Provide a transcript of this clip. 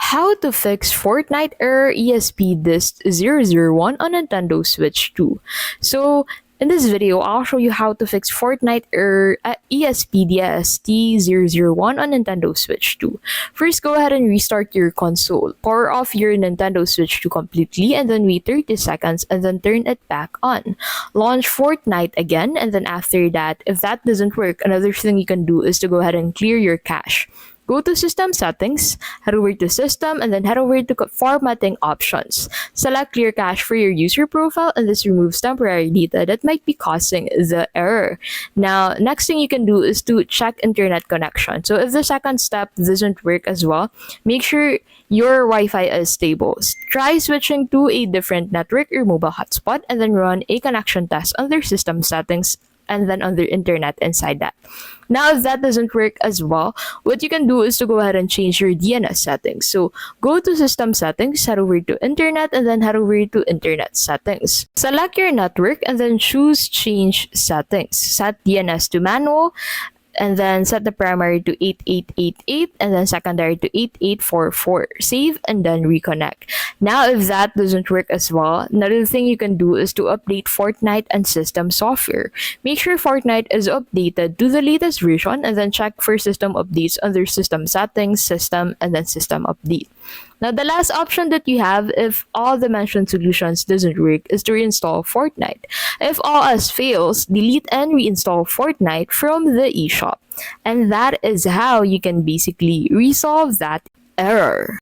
how to fix Fortnite error ESP-DIST-001 on Nintendo Switch 2. So, in this video, I'll show you how to fix Fortnite error ESP-DIST-001 on Nintendo Switch 2. First, go ahead and restart your console. Power off your Nintendo Switch 2 completely and then wait 30 seconds and then turn it back on. Launch Fortnite again, and then after that, if that doesn't work, another thing you can do is to go ahead and clear your cache. Go to System Settings, head over to System, and then head over to Formatting Options. Select Clear Cache for your user profile, and this removes temporary data that might be causing the error. Now, next thing you can do is to check internet connection. So if the second step doesn't work as well, make sure your Wi-Fi is stable. Try switching to a different network or mobile hotspot, and then run a connection test under System Settings and then under internet inside that. Now, if that doesn't work as well, what you can do is to go ahead and change your DNS settings. So go to System Settings, head over to Internet, and then head over to Internet Settings. Select your network and then choose Change Settings. Set DNS to manual, and then set the primary to 8888 and then secondary to 8844. Save and then reconnect. Now, if that doesn't work as well, another thing you can do is to update Fortnite and system software. Make sure Fortnite is updated to the latest version and then check for system updates under System Settings, System, and then System Update. Now, the last option that you have if all the mentioned solutions doesn't work is to reinstall Fortnite. If all else fails, delete and reinstall Fortnite from the eShop. And that is how you can basically resolve that error.